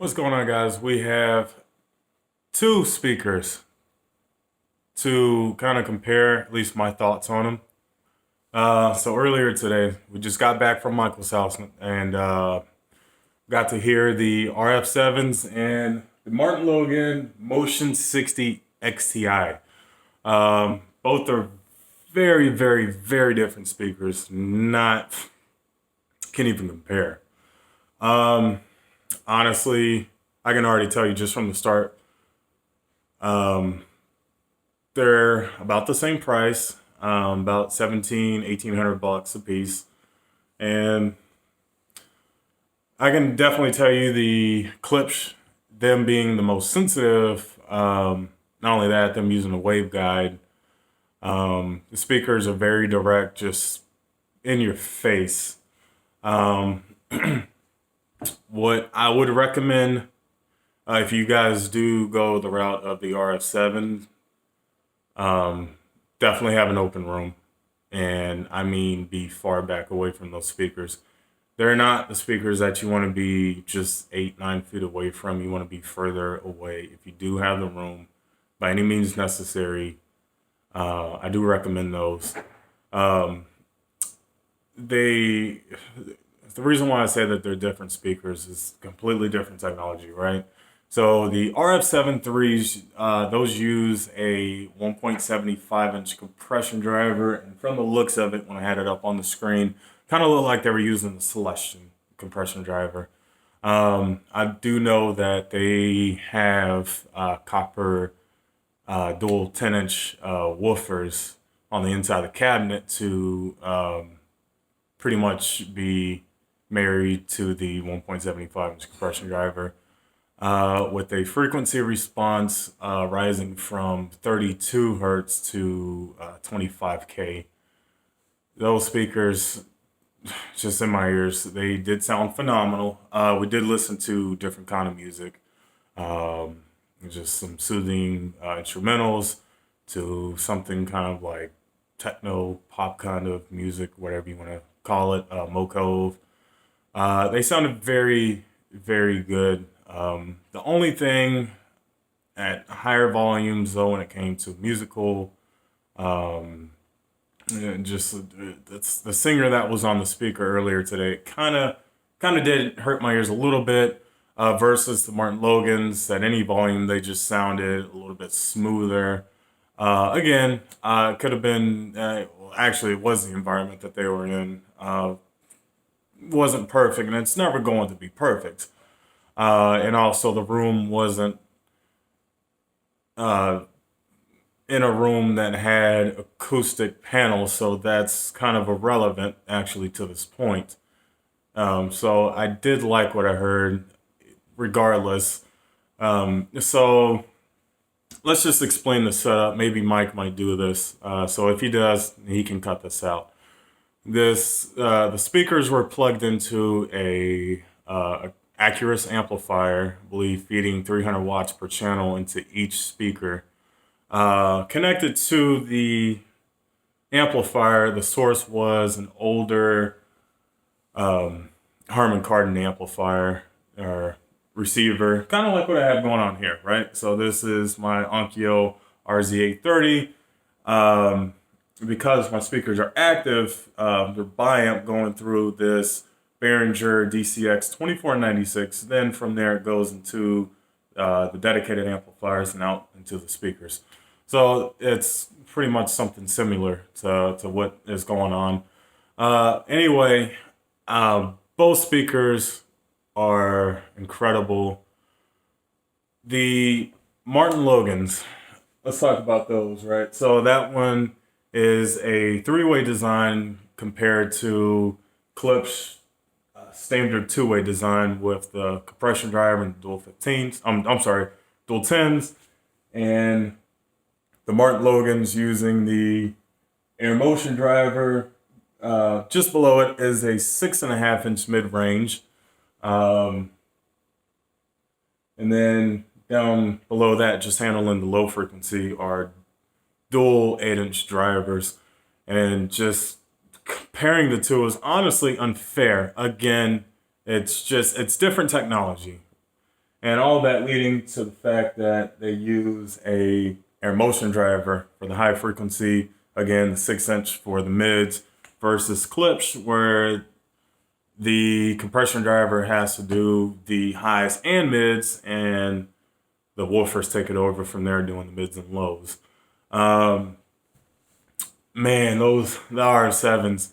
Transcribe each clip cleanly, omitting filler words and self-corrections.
What's going on, guys? We have two speakers to kind of compare, at least my thoughts on them. So earlier today, we just got back from Michael's house and got to hear the rf7s and the Martin Logan Motion 60 XTI. Both are very, very, very different speakers. Can't even compare. Honestly, I can already tell you just from the start, um, they're about the same price, about 1800 bucks a piece. And I can definitely tell you the Klipsch, them being the most sensitive, not only that, them using a waveguide. The speakers are very direct, just in your face. Um, what I would recommend, if you guys do go the route of the RF7, definitely have an open room. And I mean, be far back away from those speakers. They're not the speakers that you want to be just 8, 9 feet away from. You want to be further away. If you do have the room, by any means necessary, I do recommend those. Um, they the reason why I say that they're different speakers is completely different technology, right? So the RF7 threes, those use a 1.75-inch compression driver, and from the looks of it, when I had it up on the screen, kind of looked like they were using the Celestion compression driver. I do know that they have copper dual 10-inch woofers on the inside of the cabinet to pretty much be married to the 1.75-inch compression driver, with a frequency response rising from 32 hertz to 25K. Those speakers, just in my ears, they did sound phenomenal. We did listen to different kind of music, just some soothing instrumentals to something kind of like techno pop kind of music, whatever you want to call it, Mokove. They sounded very, very good. The only thing at higher volumes, though, when it came to musical, um, just that's the singer that was on the speaker earlier today. Kind of did hurt my ears a little bit. Versus the Martin Logans, at any volume, they just sounded a little bit smoother. Again, it could have been. Well, actually, it was the environment that they were in. Wasn't perfect, and it's never going to be perfect. And also, the room wasn't uh, in a room that had acoustic panels, so that's kind of irrelevant actually to this point. So I did like what I heard, regardless. So let's just explain the setup. Maybe Mike might do this. So if he does, he can cut this out. The speakers were plugged into a Accurus amplifier, I believe feeding 300 watts per channel into each speaker. Connected to the amplifier, the source was an older Harman Kardon amplifier or receiver, kind of like what I have going on here, right? So this is my Onkyo RZ830. Because my speakers are active, they're biamp going through this Behringer DCX 2496. Then from there it goes into the dedicated amplifiers and out into the speakers. So it's pretty much something similar to what is going on. Anyway, both speakers are incredible. The Martin Logans, let's talk about those, right? So that one is a three-way design compared to Klipsch standard two-way design with the compression driver and dual 15s. I'm sorry, dual 10s, and the Martin Logan's using the air motion driver. Just below it is a 6.5-inch mid-range, and then down below that, just handling the low frequency, are dual 8-inch drivers. And just comparing the two is honestly unfair. Again, it's different technology. And all that leading to the fact that they use a air motion driver for the high frequency, again, the 6-inch for the mids, versus Klipsch, where the compression driver has to do the highs and mids, and the woofers take it over from there, doing the mids and lows. Um, Man, the RF7s,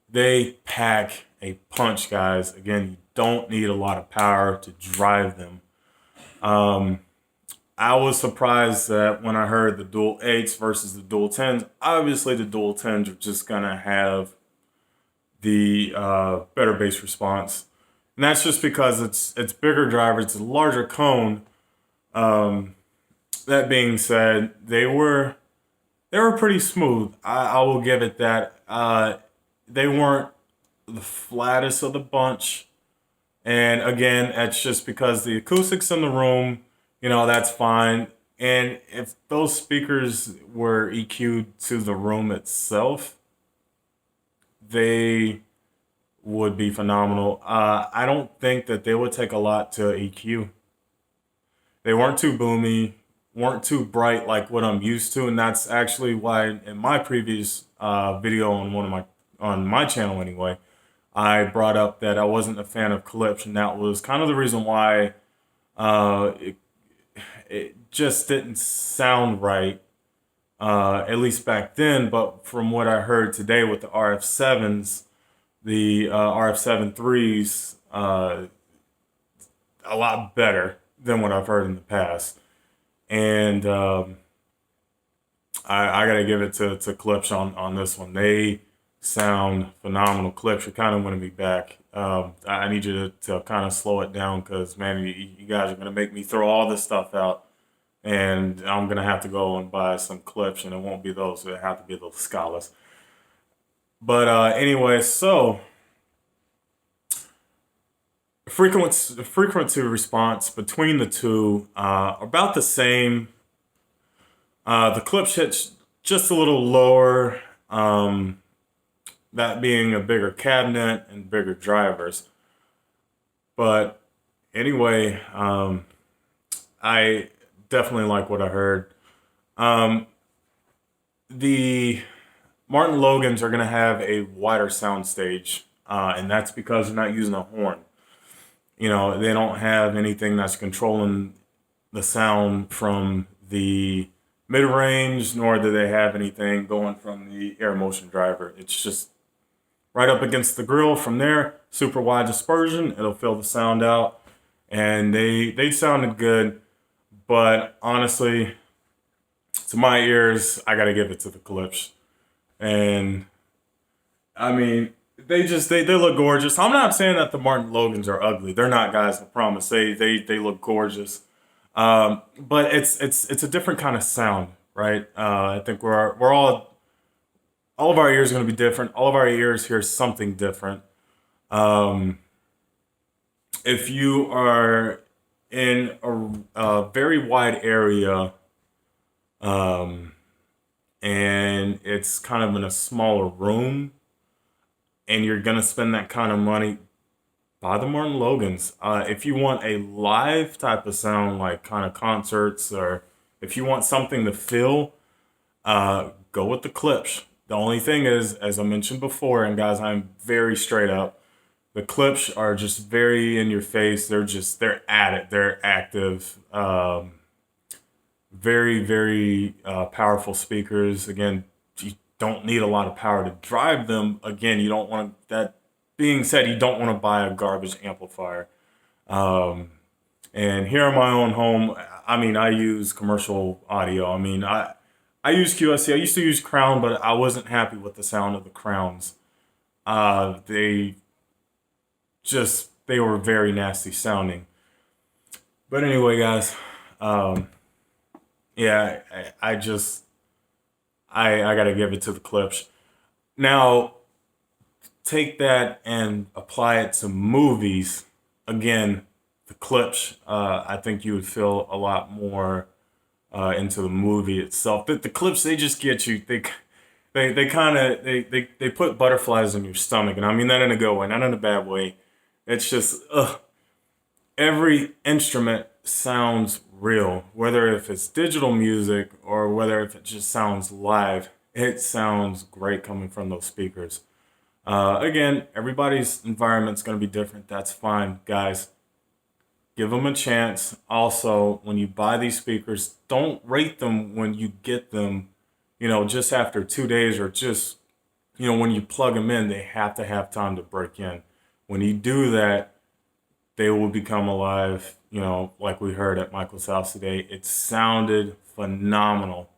they pack a punch, guys. Again, you don't need a lot of power to drive them. Um, I was surprised that when I heard the dual 8s versus the dual 10s, obviously the dual 10s are just gonna have the better bass response, and that's just because it's bigger drivers, it's a larger cone. Um, that being said, they were pretty smooth. I will give it that. They weren't the flattest of the bunch. And again, that's just because the acoustics in the room, that's fine. And if those speakers were EQ'd to the room itself, they would be phenomenal. I don't think that they would take a lot to EQ. They weren't too boomy, weren't too bright like what I'm used to, and that's actually why in my previous video on my channel anyway, I brought up that I wasn't a fan of Klipsch, and that was kind of the reason why it just didn't sound right, at least back then. But from what I heard today with the RF7s, the RF7 threes, a lot better than what I've heard in the past. And I got to give it to Klipsch on this one. They sound phenomenal. Klipsch, you're kind of winning me back. I need you to kind of slow it down because, man, you guys are going to make me throw all this stuff out. And I'm going to have to go and buy some Klipsch, and it won't be those. It'll have to be those Scalas. But anyway, so frequency response between the two are about the same. The Klipsch hits just a little lower, that being a bigger cabinet and bigger drivers. But anyway, I definitely like what I heard. The Martin Logans are going to have a wider sound stage, and that's because they're not using a horn. They don't have anything that's controlling the sound from the mid-range, nor do they have anything going from the air motion driver. It's just right up against the grill. From there, super wide dispersion. It'll fill the sound out, and they sounded good. But honestly, to my ears, I got to give it to the Klipsch. And I mean, they look gorgeous. I'm not saying that the Martin Logans are ugly. They're not, guys. I promise. They look gorgeous. But it's a different kind of sound, right? I think we're all of our ears are going to be different. All of our ears hear something different. If you are in a very wide area, and it's kind of in a smaller room, and you're gonna spend that kind of money, buy the Martin Logans. If you want a live type of sound, like kind of concerts, or if you want something to feel, go with the Klipsch. The only thing is, as I mentioned before, and guys, I'm very straight up, the Klipsch are just very in your face. They're at it. They're active. Very, very powerful speakers. Again, you don't need a lot of power to drive them. Again, you don't want to, that being said, you don't want to buy a garbage amplifier. And here in my own home, I mean, I use commercial audio. I mean, I use QSC. I used to use Crown, but I wasn't happy with the sound of the Crowns. They were very nasty sounding. But anyway, guys, yeah, I gotta give it to the Klipsch. Now, take that and apply it to movies. Again, the Klipsch, I think you would feel a lot more into the movie itself. But the Klipsch, they just get you. They kind of they put butterflies in your stomach, and I mean that in a good way, not in a bad way. It's just every instrument sounds real. Whether if it's digital music or whether if it just sounds live, it sounds great coming from those speakers. Again, everybody's environment's going to be different. That's fine, guys. Give them a chance. Also, when you buy these speakers, don't rate them when you get them, just after 2 days or just, when you plug them in, they have to have time to break in. When you do that, they will become alive, like we heard at Michael's house today. It sounded phenomenal.